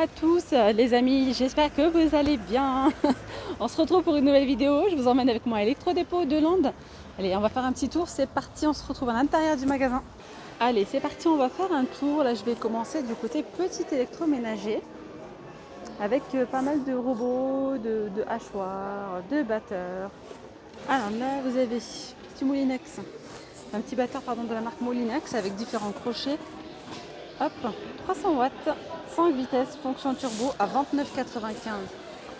à tous les amis, j'espère que vous allez bien. On se retrouve pour une nouvelle vidéo, je vous emmène avec moi à Electrodépôt de Landes. Allez, on va faire un petit tour, c'est parti, on se retrouve à l'intérieur du magasin. Allez, c'est parti, on va faire un tour. Là, je vais commencer du côté petit électroménager avec pas mal de robots, de hachoirs, de batteurs. Alors là, vous avez petit Moulinex, un petit batteur de la marque Moulinex avec différents crochets. Hop, 300 watts, 5 vitesses, fonction turbo à 29,95.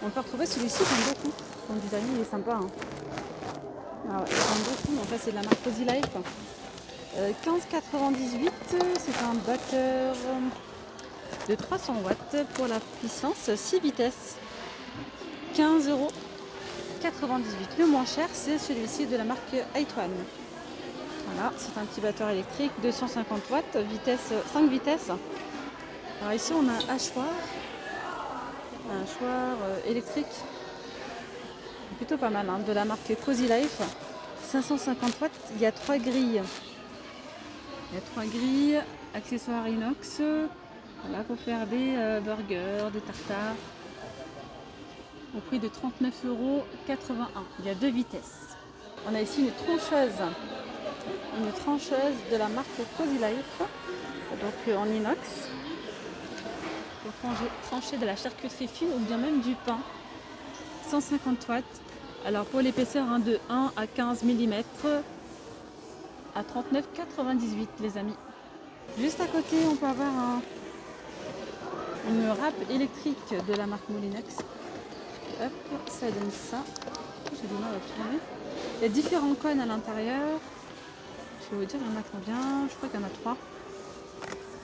On peut retrouver celui-ci, j'aime beaucoup. Son design, il est sympa. Hein. Ah ouais, j'aime beaucoup. Donc là, c'est de la marque Cozy Life. 15,98, c'est un batteur de 300 watts pour la puissance 6 vitesses. 15,98 €. Le moins cher, c'est celui-ci de la marque iTwan. Voilà, c'est un petit batteur électrique, 250 watts, vitesse, 5 vitesses. Alors ici, on a un hachoir électrique, plutôt pas mal, hein, de la marque Cozy Life, 550 watts. Il y a 3 grilles. Accessoires inox, voilà, pour faire des burgers, des tartares, au prix de 39,81 €. Il y a 2 vitesses. On a ici une trancheuse de la marque Cozy Life, donc en inox, pour trancher de la charcuterie fine ou bien même du pain. 150 watts. Alors pour l'épaisseur de 1 à 15 mm à 39,98 € les amis. Juste à côté, on peut avoir une râpe électrique de la marque Moulinex. Hop, ça donne ça. J'ai du mal à tourner. Il y a différents cônes à l'intérieur. Je vais vous dire, il y en a combien? Je crois qu'il y en a 3.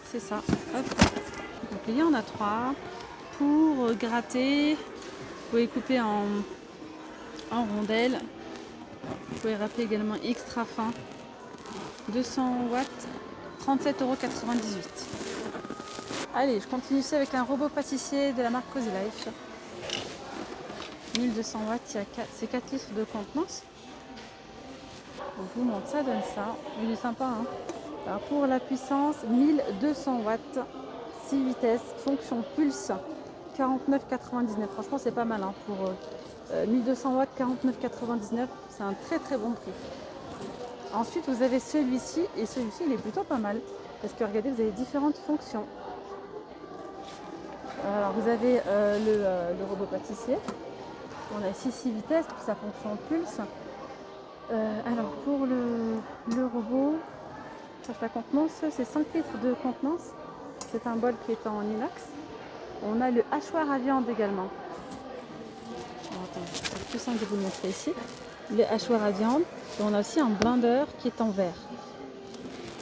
C'est ça. Hop. Donc il y en a 3. Pour gratter, vous pouvez couper en rondelles. Vous pouvez râper également extra fin. 200 watts, 37,98 €. Allez, je continue ici avec un robot pâtissier de la marque Cozy Life. 1200 watts, c'est 4 litres de contenance. Je vous montre, ça donne ça. Il est sympa, hein. Alors pour la puissance, 1200 watts, 6 vitesses, fonction pulse, 49,99 €. Franchement, c'est pas mal, hein, pour 1200 watts, 49,99 €. C'est un très très bon prix. Ensuite, vous avez celui-ci, et celui-ci, il est plutôt pas mal. Parce que regardez, vous avez différentes fonctions. Alors, vous avez le robot pâtissier. On a ici 6 vitesses, puis sa fonction pulse. Alors, pour le robot, cherche la contenance, c'est 5 litres de contenance. C'est un bol qui est en inox. On a le hachoir à viande également. C'est plus simple de vous le montrer ici. Le hachoir à viande. Et on a aussi un blender qui est en verre.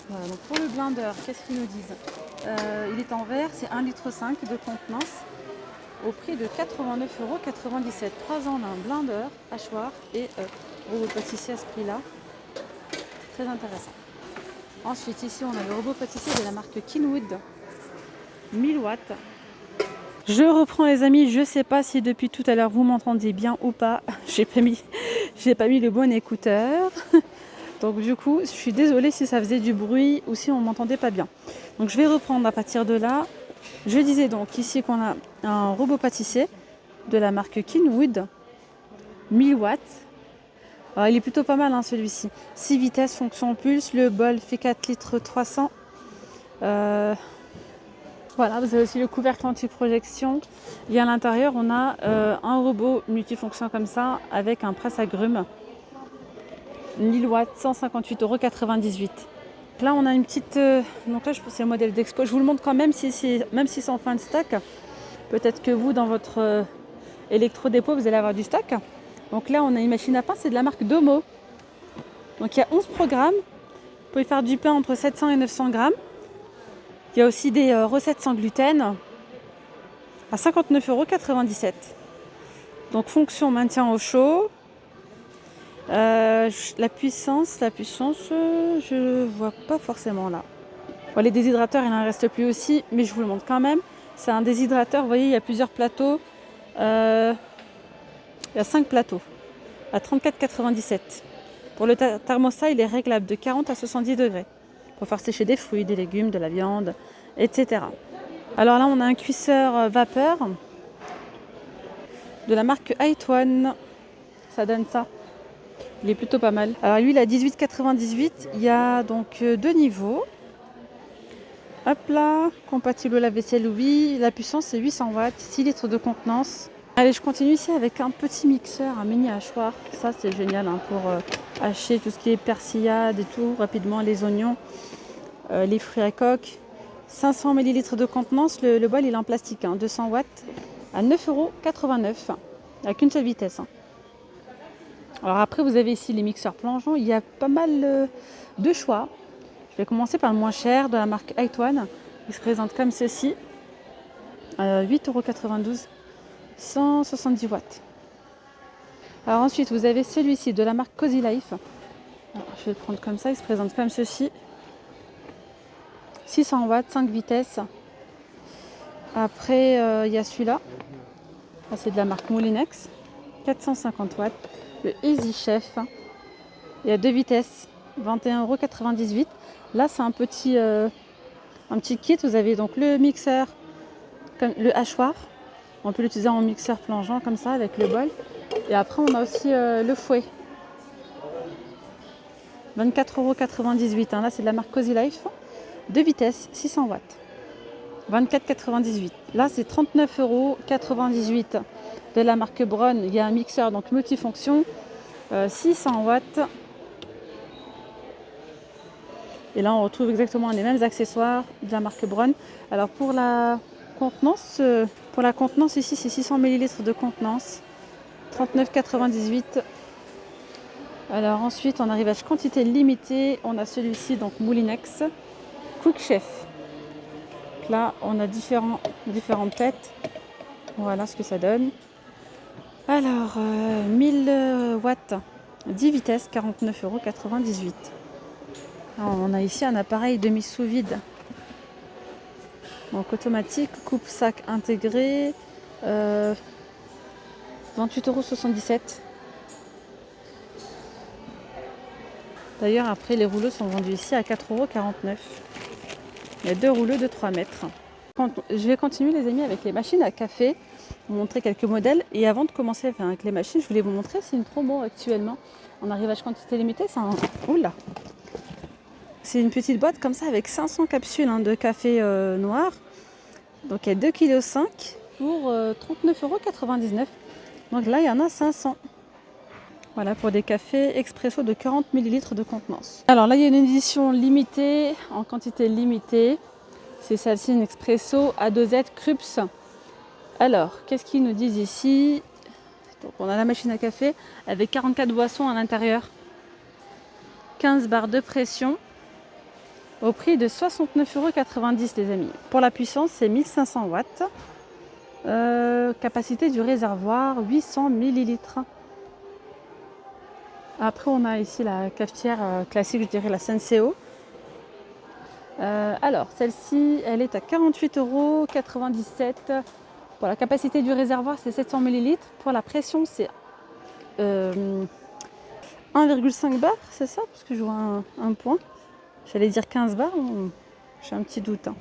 Voilà, donc pour le blender, qu'est-ce qu'ils nous disent? Il est en verre, c'est 1,5 litre de contenance au prix de 89,97 €. 3 ans, on a un blender, hachoir et robot pâtissier à ce prix-là. C'est très intéressant. Ensuite, ici, on a le robot pâtissier de la marque Kinwood, 1000 watts. Je reprends les amis, je ne sais pas si depuis tout à l'heure vous m'entendez bien ou pas. J'ai pas mis le bon écouteur. Donc du coup, je suis désolée si ça faisait du bruit ou si on ne m'entendait pas bien. Donc je vais reprendre à partir de là. Je disais donc ici qu'on a un robot pâtissier de la marque Kinwood, 1000 watts. Alors, il est plutôt pas mal, hein, celui-ci. 6 vitesses, fonction pulse. Le bol fait 4 litres 300. Voilà, vous avez aussi le couvercle anti-projection. Et à l'intérieur, on a un robot multifonction comme ça avec un presse-agrumes. 1000 watts, 158,98 €. Là, on a une petite... donc là, je pense que c'est le modèle d'expo. Je vous le montre quand même, même si c'est en fin de stock. Peut-être que vous, dans votre électrodépôt, vous allez avoir du stock. Donc là, on a une machine à pain, c'est de la marque Domo. Donc il y a 11 programmes. Vous pouvez faire du pain entre 700 et 900 grammes. Il y a aussi des recettes sans gluten à 59,97 €. Donc fonction maintien au chaud. La puissance, je ne vois pas forcément là. Bon, les déshydrateurs, il n'en reste plus aussi, mais je vous le montre quand même. C'est un déshydrateur, vous voyez, il y a plusieurs plateaux. Il y a 5 plateaux à 34,97 €. Pour le thermostat, il est réglable de 40 à 70 degrés pour faire sécher des fruits, des légumes, de la viande, etc. Alors là, on a un cuisseur vapeur de la marque Aitwan. Ça donne ça. Il est plutôt pas mal. Alors lui, il a 18,98. Il y a donc deux niveaux. Hop là, compatible au lave-vaisselle, oui. La puissance, c'est 800 watts, 6 litres de contenance. Allez, je continue ici avec un petit mixeur, un mini hachoir. Ça, c'est génial hein, pour hacher tout ce qui est persillade et tout, rapidement, les oignons, les fruits à coque. 500 ml de contenance. Le bol, il est en plastique, hein, 200 watts, à 9,89 €, avec une seule vitesse. Hein. Alors après, vous avez ici les mixeurs plongeants. Il y a pas mal de choix. Je vais commencer par le moins cher de la marque Aitwan. Il se présente comme ceci. 8,92 €, 170 watts. Alors ensuite, vous avez celui-ci de la marque Cozy Life. Alors, je vais le prendre comme ça. Il se présente comme ceci. 600 watts, 5 vitesses. Après, il y a celui-là. C'est de la marque Moulinex. 450 watts. Le Easy Chef. Il y a 2 vitesses. 21,98 €. Là, c'est un petit kit. Vous avez donc le mixeur, comme le hachoir. On peut l'utiliser en mixeur plongeant comme ça avec le bol. Et après, on a aussi le fouet. 24,98 €. Hein. Là, c'est de la marque Cozy Life. 2 vitesses, 600 watts. 24,98 €. Là, c'est 39,98 € de la marque Braun. Il y a un mixeur donc multifonction. 600 watts. Et là, on retrouve exactement les mêmes accessoires de la marque Braun. Alors, pour la contenance ici, c'est 600 ml de contenance. 39,98 €. Alors ensuite, en arrivage quantité limitée, on a celui-ci, donc Moulinex Quick Chef. Là, on a différentes têtes. Voilà ce que ça donne. Alors, 1000 watts, 10 vitesses, 49,98 €. Alors, on a ici un appareil demi sous vide. Donc automatique, coupe-sac intégré, 28,77 €. D'ailleurs, après, les rouleaux sont vendus ici à 4,49 €. Il y a deux rouleaux de 3 mètres. Je vais continuer, les amis, avec les machines à café. Vous montrer quelques modèles. Et avant de commencer avec les machines, je voulais vous montrer, c'est une promo actuellement. En arrivage quantité limitée, c'est un... Oula! C'est une petite boîte comme ça avec 500 capsules hein, de café noir. Donc il y a 2,5 kg pour 39,99 €. Donc là, il y en a 500. Voilà, pour des cafés expresso de 40 ml de contenance. Alors là, il y a une édition limitée, en quantité limitée. C'est celle-ci, une expresso A2Z Krups. Alors, qu'est-ce qu'ils nous disent ici? Donc, on a la machine à café avec 44 boissons à l'intérieur. 15 barres de pression. Au prix de 69,90 € les amis. Pour la puissance, c'est 1500 watts. Capacité du réservoir, 800 ml. Après, on a ici la cafetière classique, je dirais la Senseo. Alors, celle-ci, elle est à 48,97 €. Pour la capacité du réservoir, c'est 700 ml. Pour la pression, c'est 1,5 bar, c'est ça? Parce que je vois un point. J'allais dire 15 bars, j'ai un petit doute. Hein.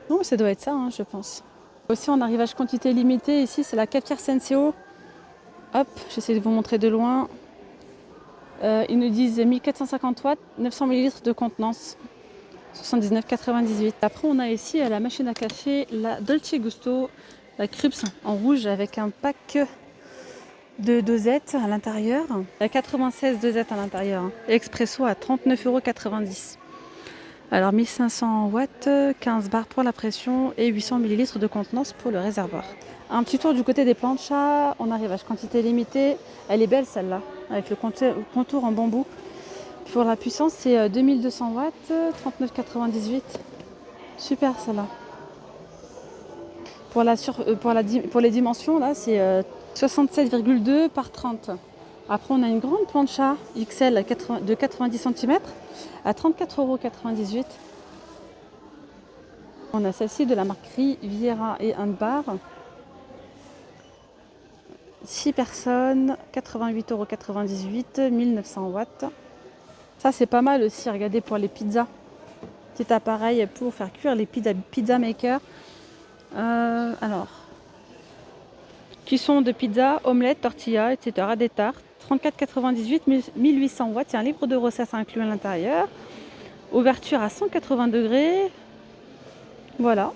Non, ça doit être ça, hein, je pense. Aussi, en arrivage quantité limitée, ici, c'est la cafetière Senseo. Hop, j'essaie de vous montrer de loin. Ils nous disent 1450 watts, 900 ml de contenance, 79,98 €. Après, on a ici la machine à café, la Dolce Gusto, la Krups en rouge avec un pack de dosettes à l'intérieur. Il y a 96 dosettes à l'intérieur. Hein. Expresso à 39,90 €. Alors 1500 watts, 15 barres pour la pression et 800 ml de contenance pour le réservoir. Un petit tour du côté des planchas, on arrive à quantité limitée. Elle est belle celle-là, avec le contour en bambou. Pour la puissance, c'est 2200 watts, 39,98 €. Super celle-là. Pour les dimensions, là, c'est 67,2 par 30. Après, on a une grande plancha XL de 90 cm à 34,98 €. On a celle-ci de la marque Riviera et Handbar. 6 personnes, 88,98 €, 1900 watts. Ça, c'est pas mal aussi, regardez, pour les pizzas. Petit appareil pour faire cuire les pizza maker. Alors, cuisson de pizza, omelette, tortilla, etc. Des tartes. 34,98, 1800 watts. C'est un livre de recettes inclus à l'intérieur. Ouverture à 180 degrés. Voilà.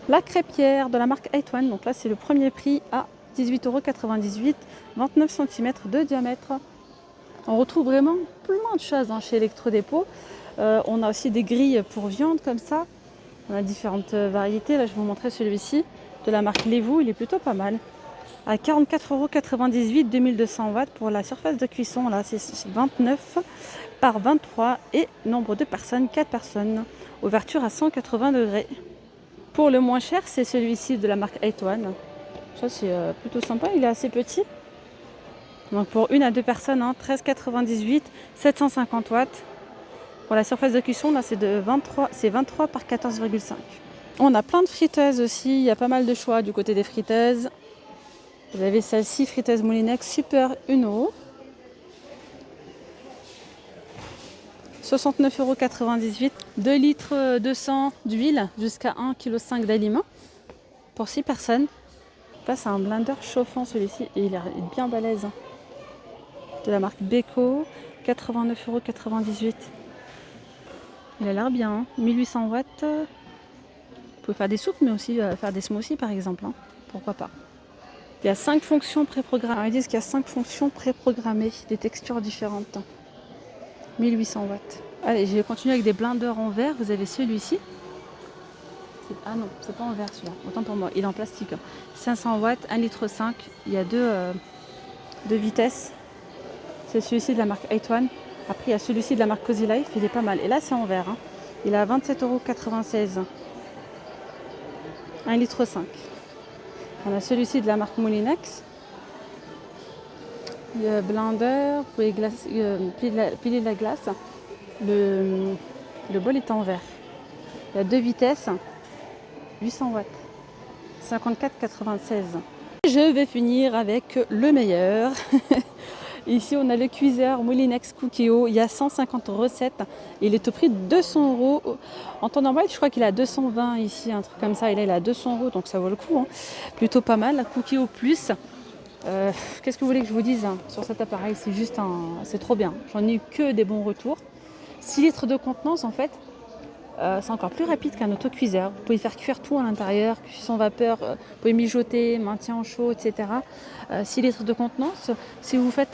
La crêpière de la marque A1. Donc là, c'est le premier prix à 18,98 €. 29 cm de diamètre. On retrouve vraiment plein de choses chez Electrodépôt. On a aussi des grilles pour viande comme ça. On a différentes variétés. Là, je vais vous montrer celui-ci de la marque Levu. Il est plutôt pas mal. À 44,98 €, 2200 watts pour la surface de cuisson. Là, c'est 29 par 23 et nombre de personnes, 4 personnes. Ouverture à 180 degrés. Pour le moins cher, c'est celui-ci de la marque A1. Ça, c'est plutôt sympa. Il est assez petit. Donc pour 1 à 2 personnes, 13,98 €, 750 watts. Pour la surface de cuisson, là, c'est 23 par 14,5. On a plein de friteuses aussi. Il y a pas mal de choix du côté des friteuses. Vous avez celle-ci, friteuse Moulinex Super Uno. 69,98 €. 2 litres 200 d'huile jusqu'à 1,5 kg d'aliments pour 6 personnes. Là, c'est un blender chauffant celui-ci et il est bien balèze. De la marque Beko, 89,98 €. Il a l'air bien, 1800 watts. Vous pouvez faire des soupes, mais aussi faire des smoothies par exemple. Pourquoi pas. Il y a 5 fonctions préprogrammées. Ils disent qu'il y a 5 fonctions préprogrammées, des textures différentes. 1800 watts. Allez, je vais continuer avec des blenders en verre. Vous avez celui-ci. Ah non, c'est pas en verre celui-là. Autant pour moi, il est en plastique. 500 watts, 1,5 litre. Il y a deux vitesses. C'est celui-ci de la marque A1. Après, il y a celui-ci de la marque Cozy Life. Il est pas mal. Et là, c'est en verre. Il est à 27,96 €. 1,5 litre. On a celui-ci de la marque Moulinex. Le blender, vous pouvez piler la glace. Le bol est en verre. Il y a 2 vitesses. 800 watts. 54,96 €. Je vais finir avec le meilleur. Ici, on a le cuiseur Moulinex Cookeo. Il y a 150 recettes. Il est au prix de 200 €. En temps normal, je crois qu'il est à 220 ici, un truc comme ça. Et là, il est à 200 €, donc ça vaut le coup. Plutôt pas mal. Cookeo Plus. Qu'est-ce que vous voulez que je vous dise sur cet appareil? C'est juste c'est trop bien. J'en ai eu que des bons retours. 6 litres de contenance, en fait. C'est encore plus rapide qu'un autocuiseur. Vous pouvez faire cuire tout à l'intérieur, cuisson vapeur, vous pouvez mijoter, maintien au chaud, etc. 6 litres de contenance. Si vous faites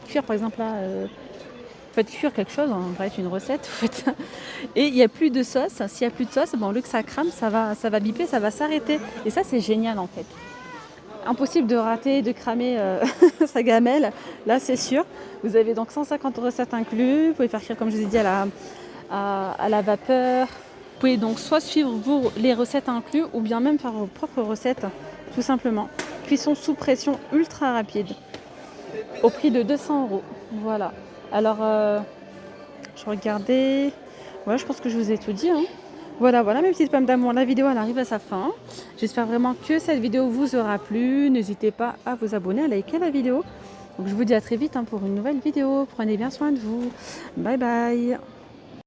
cuire, par exemple là, vous faites cuire quelque chose, bref, une recette, et il n'y a plus de sauce. S'il n'y a plus de sauce, au lieu que ça crame, ça va biper, ça va s'arrêter. Et ça, c'est génial en fait. Impossible de rater, de cramer sa gamelle, là c'est sûr. Vous avez donc 150 recettes inclus. Vous pouvez faire cuire, comme je vous ai dit, à la vapeur. Vous pouvez donc soit suivre les recettes inclus ou bien même faire vos propres recettes tout simplement. Cuisson sous pression ultra rapide au prix de 200 €. Voilà. Alors je regardais. Voilà, je pense que je vous ai tout dit. Voilà mes petites pommes d'amour, la vidéo elle arrive à sa fin. J'espère vraiment que cette vidéo vous aura plu. N'hésitez pas à vous abonner, à liker la vidéo. Donc je vous dis à très vite pour une nouvelle vidéo. Prenez bien soin de vous. Bye bye.